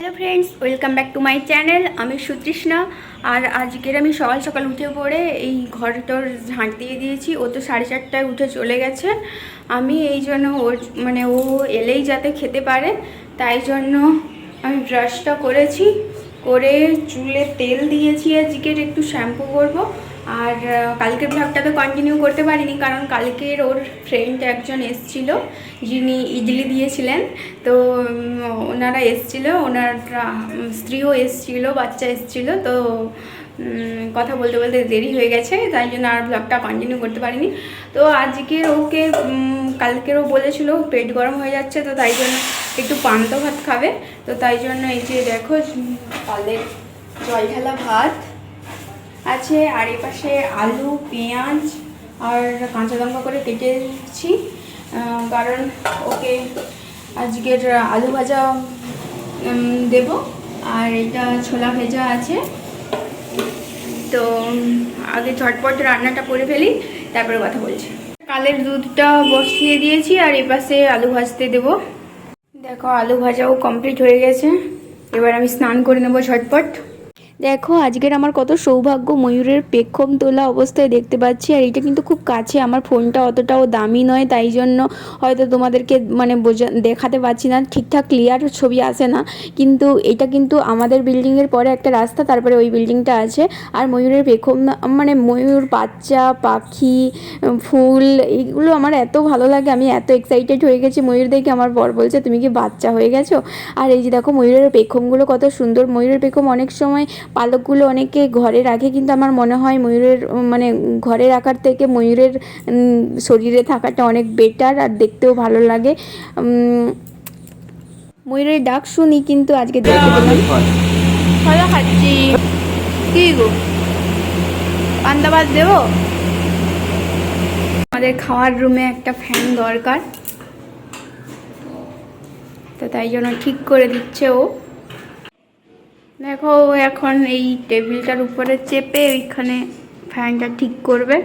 Hello friends, welcome back to my channel. আমি সুতৃষ্ণা। আর আজকের আমি সকাল সকাল উঠে পড়ে এই ঘরটার ঝাঁট দিয়ে দিয়েছি। ও তো 4:30টায় উঠে চলে গেছে। আমি এই জন্য ওর ও এলেই যাতে খেতে পারে তাই জন্য আমি ব্রাশটা করেছি, করে চুলে তেল দিয়েছি। আজকের একটু শ্যাম্পু করব। আর কালকের ব্লগটা তো কন্টিনিউ করতে পারিনি, কারণ কালকের ওর ফ্রেন্ড একজন এসছিল যিনি ইডলি দিয়েছিলেন। তো ওনারা এসছিল, ওনার স্ত্রীও এসছিল, বাচ্চা এসছিল। তো কথা বলতে বলতে দেরি হয়ে গেছে, তাই জন্য আর ব্লগটা কন্টিনিউ করতে পারিনি। তো আজকের ওকে কালকেরও বলেছিল পেট গরম হয়ে যাচ্ছে, তো তাই জন্য একটু পান্তা ভাত খাবে। তো তাই জন্য এই যে দেখো কালের জল ঢালা ভাত আছে, আর এই পাশে আলু, পেঁয়াজ আর কাঁচা লঙ্কা করে কেটে দিচ্ছি, কারণ ওকে আজকের আলু ভাজা দেব। আর এটা ছোলা ভেজা আছে। তো আগে ঝটপট রান্নাটা করে ফেলি, তারপরে কথা বলছি। কালের দুধটা বসিয়ে দিয়েছি, আর এই পাশে আলু ভাজতে দেব। দেখো আলু ভাজাও কমপ্লিট হয়ে গেছে। এবার আমি স্নান করে নেবো ঝটপট। দেখো আজকের আমার কত সৌভাগ্য, ময়ূরের পেখম তোলা অবস্থায় দেখতে পাচ্ছি। আর এটা কিন্তু খুব কাছে, আমার ফোনটা অতটাও দামি নয়, তাই জন্য হয়তো তোমাদেরকে দেখাতে পারছি না, ঠিকঠাক ক্লিয়ার ছবি আসে না। কিন্তু এটা কিন্তু আমাদের বিল্ডিংয়ের পরে একটা রাস্তা, তারপরে ওই বিল্ডিংটা আছে। আর ময়ূরের পেখম ময়ূর, বাচ্চা পাখি, ফুল, এইগুলো আমার এত ভালো লাগে। আমি এত এক্সাইটেড হয়ে গেছি ময়ূর দেখে। আমার বর বলছে তুমি কি বাচ্চা হয়ে গেছো? আর এই যে দেখো ময়ূরের পেখমগুলো কত সুন্দর। ময়ূরের পেখম অনেক সময় পালকগুলো অনেকে ঘরে রাখে, কিন্তু আমার মনে হয় ময়ূরের ঘরে রাখার থেকে ময়ূরের শরীরে থাকাটা অনেক বেটার, আর দেখতেও ভালো লাগে। ময়ূরের ডাক শুনি, কিন্তু আজকে দেখতে পেলাম। ভালো খাচ্ছি। কি গো, পান্তা ভাত দেবো? আমাদের খাওয়ার রুমে একটা ফ্যান দরকার, তো তাই জন্য ঠিক করে দিচ্ছে ও। দেখো এখন এই টেবিলটার উপরে চেপে ওইখানে ফ্যানটা ঠিক করবে।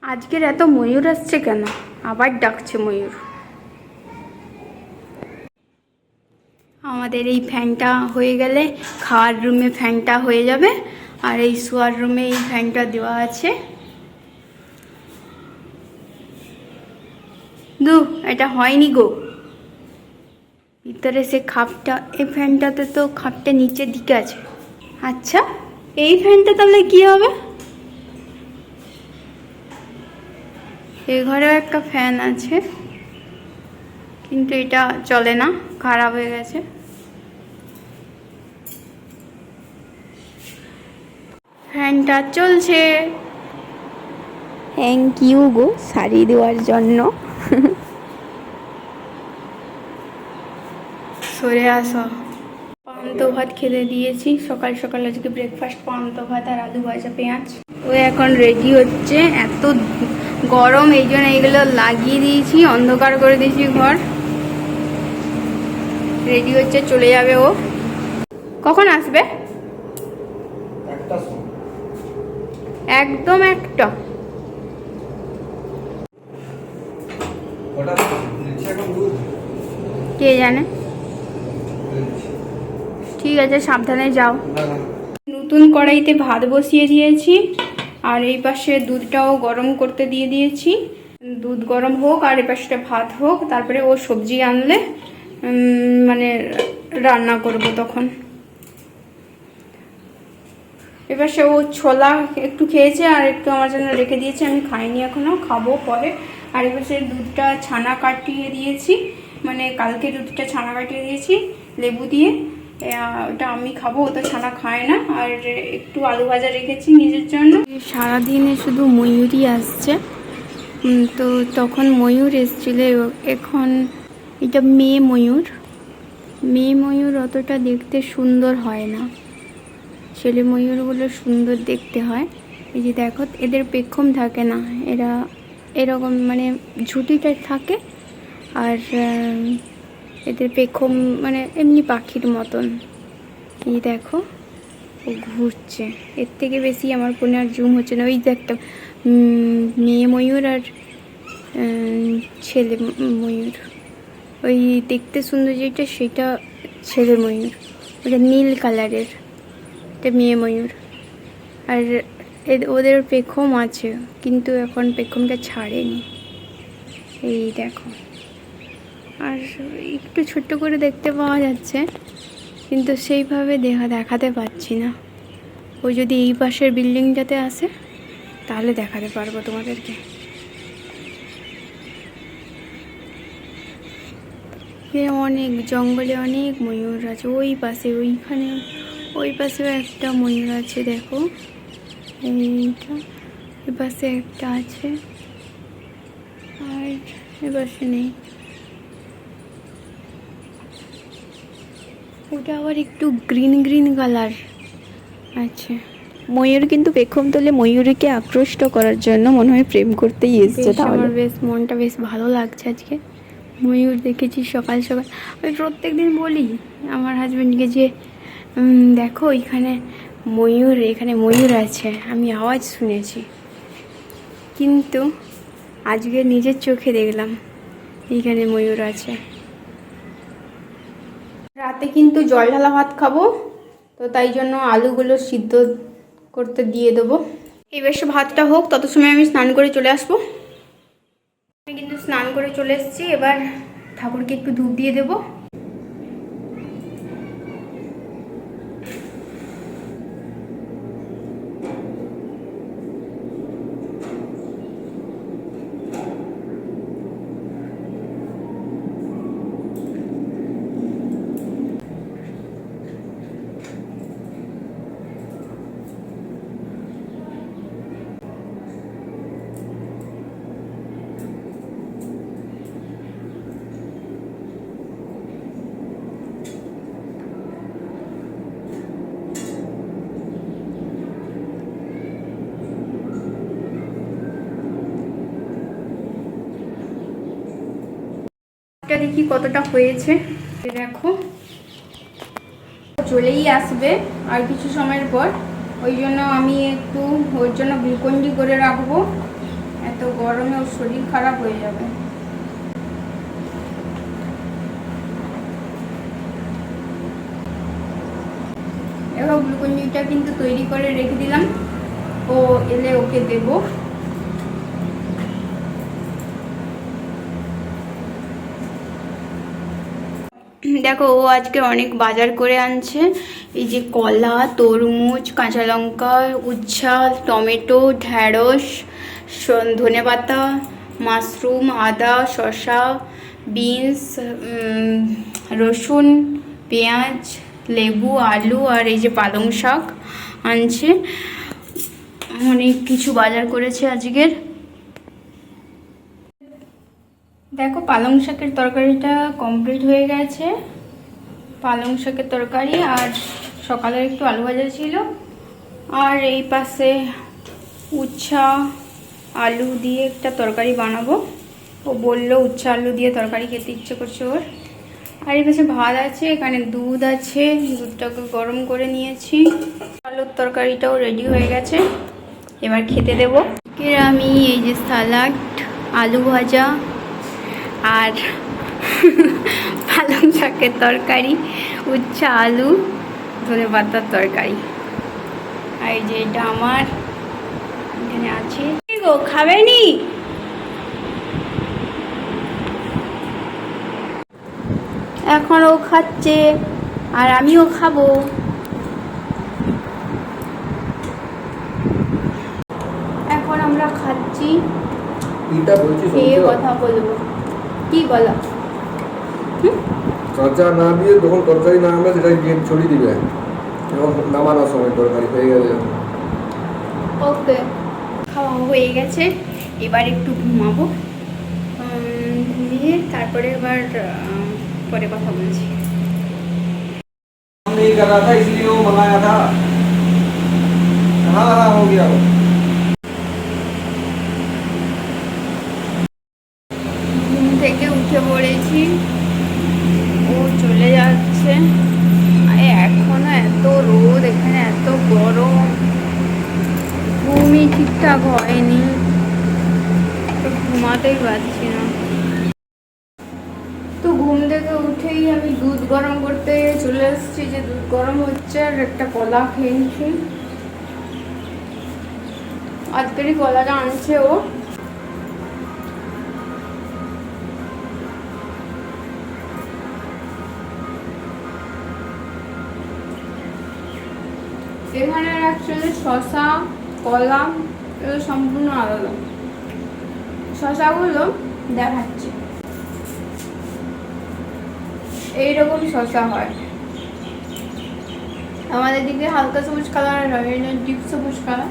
আজকের এত ময়ূর আসছে কেন? আবার ডাকছে ময়ূর। আমাদের এই ফ্যানটা হয়ে গেলে খাওয়ার রুমে ফ্যানটা হয়ে যাবে, আর এই শোয়ার রুমে এই ফ্যানটা দেওয়া আছে। এটা হয়নি গো। ভিতরে সে খাপটা, এই ফ্যানটাতে তো খাপটা নিচের দিকে আছে। আচ্ছা, এই ফ্যানটা তাহলে কি হবে? এই ঘরেও একটা ফ্যান আছে, কিন্তু এটা চলে না, খারাপ হয়ে গেছে। ফ্যানটা চলছে। থ্যাংক ইউ গো শাড়ি দেওয়ার জন্য। সরে আসো। পান্তা ভাত খেতে দিয়েছি সকাল সকাল, আজকে ব্রেকফাস্ট পান্তা ভাত আর আলু ভাজা পেঁয়াজ। ও এখন রেডি হচ্ছে, এত গরম এই জন্য এইগুলো লাগিয়ে দিয়েছি, অন্ধকার করে দিয়েছি ঘর। রেডি হচ্ছে, চলে যাবে ও। কখন আসবে? একদম একটা। কে জানে। ঠিক আছে, সাবধানে যাও। নতুন কড়াইতে ভাত বসিয়ে দিয়েছি, আর এই পাশে দুধটাও গরম করতে দিয়ে দিয়েছি। দুধ গরম হোক আর এই পাশে ভাত হোক, তারপরে ও সবজি আনলে রান্না করব তখন। এপাশে ও ছোলা একটু খেয়েছে, আর একটু আমার জন্য রেখে দিয়েছে, আমি খাইনি এখনো, খাবো পরে। আর এপাশে দুধটা ছানা কাটিয়ে দিয়েছি, কালকে দুধটা ছানা কাটিয়ে দিয়েছি লেবু দিয়ে। ওটা আমি খাবো, ও তো ছানা খায় না। আর একটু আলু ভাজা রেখেছি নিজের জন্য। সারাদিনে শুধু ময়ূরই আসছে, তো তখন ময়ূর এসছিল। এখন এটা মেয়ে ময়ূর অতটা দেখতে সুন্দর হয় না, ছেলে ময়ূরগুলো সুন্দর দেখতে হয়। এই যে দেখো, এদের পেখম থাকে না, এরা এরকম ঝুঁটিটা থাকে। আর এদের পেখম এমনি পাখির মতন। এই দেখো, ও ঘুরছে, এর থেকে বেশি আমার ফোনে আর জুম হচ্ছে না। ওই যে একটা মেয়ে ময়ূর আর ছেলে ময়ূর, ওই দেখতে সুন্দর যেটা সেটা ছেলে ময়ূর, ওটা নীল কালারের, এটা মেয়ে ময়ূর। আর ওদের পেখম আছে, কিন্তু এখন পেখমটা ছাড়েনি, এই দেখো। আর একটু ছোট্ট করে দেখতে পাওয়া যাচ্ছে, কিন্তু সেইভাবে দেখাতে পাচ্ছি না। ও যদি এই পাশের বিল্ডিংটাতে আসে তাহলে দেখাতে পারবো তোমাদেরকে। অনেক জঙ্গলে অনেক ময়ূর আছে, ওই পাশে ওইখানে ওই পাশেও একটা ময়ূর আছে, দেখো এইটা, ওই পাশে একটা আছে, আর এ পাশে নেই। ওটা আবার একটু গ্রিন গ্রিন কালার আছে। ময়ূর কিন্তু পেখম তোলে ময়ূরীকে আকৃষ্ট করার জন্য, মনে হয় প্রেম করতেই এসছে। আমার বেশ মনটা বেশ ভালো লাগছে আজকে। ময়ূর দেখেছি সকাল সকাল। আমি প্রত্যেক দিন বলি আমার হাজব্যান্ডকে যে দেখো এখানে ময়ূর আছে, আমি আওয়াজ শুনেছি, কিন্তু আজকে নিজের চোখে দেখলাম এইখানে ময়ূর আছে। রাতে কিন্তু জল ঢালা ভাত খাবো, তো তাই জন্য আলুগুলো সিদ্ধ করতে দিয়ে দেবো। এই বেশ ভাতটা হোক, তত সময় আমি স্নান করে চলে আসবো। আমি কিন্তু স্নান করে চলে এসেছি, এবার ঠাকুরকে একটু ধূপ দিয়ে দেবো। দেখি কতটা হয়েছে, দেখো চলেই আসবে আর কিছু সময়ের পর, ওই জন্য আমি একটু ওর জন্য গ্লুকন্ডি করে রাখবো, এত গরমে ওর শরীর খারাপ হয়ে যাবে। এবার গ্লুকন্ডিটা কিন্তু তৈরি করে রেখে দিলাম, ও এলে ওকে দেবো। দেখো ও আজকে অনেক বাজার করে আনছে, এই যে কলা, তরমুজ, কাঁচা লঙ্কা, উচ্ছে, টমেটো, ঢ্যাঁড়স, ধনেপাতা, মাশরুম, আদা, শসা, বিনস, রসুন, পেঁয়াজ, লেবু, আলু, আর এই যে পালং শাক আনছে। অনেক কিছু বাজার করেছে আজকের। দেখো পালং শাকের তরকারিটা কমপ্লিট হয়ে গেছে, পালং শাকের তরকারি, আর সকালে একটু আলু ভাজা ছিল, আর এই পাশে উচ্ছা আলু দিয়ে একটা তরকারি বানাবো। ও বললো উচ্ছা আলু দিয়ে তরকারি খেতে ইচ্ছে করছে ওর। আর এই পাশে ভাত আছে, এখানে দুধ আছে, দুধটাকে গরম করে নিয়েছি। আলুর তরকারিটাও রেডি হয়ে গেছে, এবার খেতে দেবো। আমি এই যে সালাড, আলু ভাজা, আর পালং শাকের তরকারি, উচ্ছা আলু, ধনেপাতার তরকারি, আর এই যে এটা আমার এখানে আছে। গো খাবে নি? এখন ও খাচ্ছে আর আমিও খাবো। এখন আমরা খাচ্ছি, খেয়ে কথা বলবো। কি বলো? কাঁচা না দিয়ে যখন তরকারি না হবে সেটাই দিয়ে ছড়িয়ে দিবে, এবং নামানোর সময় তরকারি হয়ে গেলে। ওকে, খাওয়া হয়ে গেছে, এবার একটু ঘুমাবো, ঘুমিয়ে তারপরে এবার পরে কথা বলছি। नहीं कर रहा था इसलिए वो मंगाया था, कहाँ लगा हो गया वो। ঘুম থেকে উঠে পড়েছি, ও চলে যাচ্ছে। এখনো এত রোদ, এখানে এত ঘুমই ঠিকঠাক হয়নি, তো ঘুমাতেই পারছি না। তো ঘুম থেকে উঠেই আমি দুধ গরম করতে চলে এসেছি, যে দুধ গরম হচ্ছে আর একটা কলা খেয়ে নিচ্ছি। আজকেরই কলাটা আনছে ও। এখানে অ্যাকচুয়ালি শসা কলা এগুলো সম্পূর্ণ আলাদা। শসাগুলো দেখাচ্ছে এইরকম শসা হয়, আমাদের দিকে হালকা সবুজ কালার হয়, ডিপ সবুজ কালার।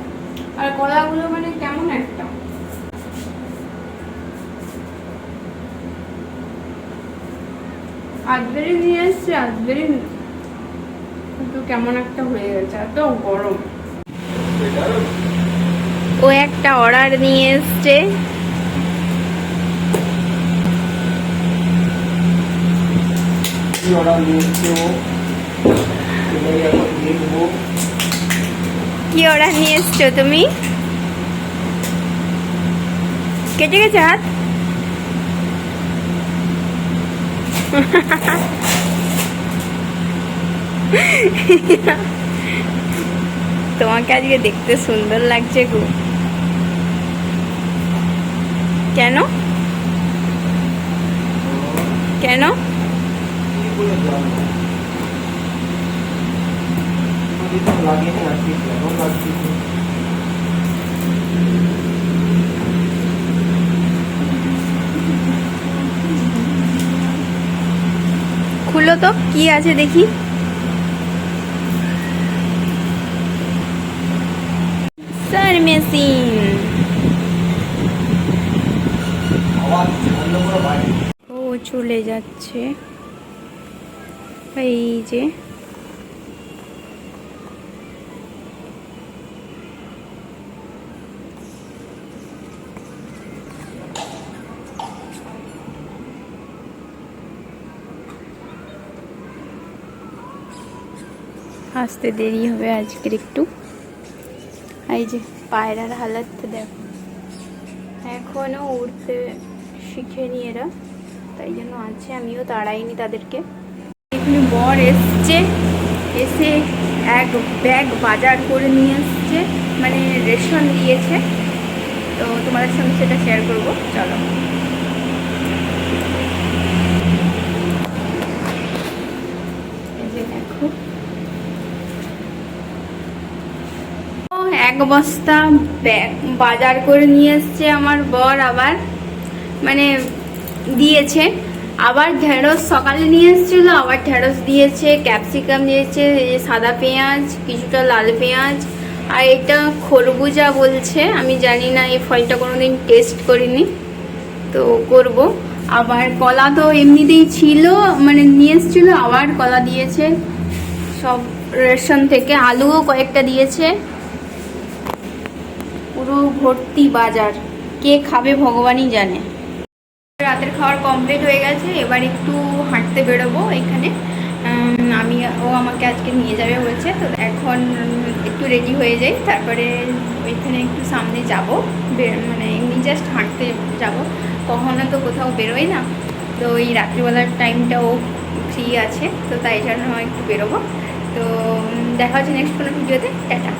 আর কলাগুলো মানে কেমন একটা, আজবেরি নিয়ে এসছে, আজবেরি একটু কেমন একটা হয়ে গেছে, এত গরম। ও একটা অর্ডার নিয়ে এসছে। কি অর্ডার নিয়ে এসছো তুমি? কেটে গেছে হাত? তোমাকে আজকে দেখতে সুন্দর লাগছে গো। কেন কেন? খুলো তো, কি আছে দেখি। Sir machine. ও চলে যাচ্ছে, এই যে আসতে দেরি হবে আজকের একটু। এই যে পায়রার হালাত দেখো, এখনো উড়তে শিখেনি এরা, তাই জন্য আছে, আমিও তাড়াইনি তাদেরকে। এখানে বর এসছে, এসে এক ব্যাগ বাজার করে নিয়ে এসছে, মানে রেশন দিয়েছে, তো তোমাদের সঙ্গে সেটা শেয়ার করবো, চলো। এই যে দেখো, এক বস্তা বাজার করে নিয়ে এসছে আমার বর, আবার মানে দিয়েছে। আবার ঢেঁড়স সকালে নিয়ে এসেছিলো, আবার ঢেঁড়স দিয়েছে, ক্যাপসিকাম দিয়েছে, সাদা পেঁয়াজ, কিছুটা লাল পেঁয়াজ, আর এটা খরবুজা বলছে, আমি জানি না, এই ফলটা কোনোদিন টেস্ট করিনি, তো করব। আবার কলা তো এমনিতেই ছিল, মানে নিয়ে এসেছিলো, আবার কলা দিয়েছে সব রেশন থেকে, আলুও কয়েকটা দিয়েছে, পুরো ভর্তি বাজার, কে খাবে ভগবানই জানে। রাতের খাওয়ার কমপ্লিট হয়ে গেছে, এবার একটু হাঁটতে বেরোবো এখানে, ও আমাকে আজকে নিয়ে যাবে বলছে, তো এখন একটু রেডি হয়ে যাই, তারপরে ওইখানে একটু সামনে যাব, মানে এমনি জাস্ট হাঁটতে যাব, কখনো তো কোথাও বেরোই না, তো এই রাত্রিবেলার টাইমটাও ফ্রি আছে, তো তাই জন্য একটু বেরোবো। তো দেখা হচ্ছে নেক্সট কোনো ভিডিওতে, টাটা।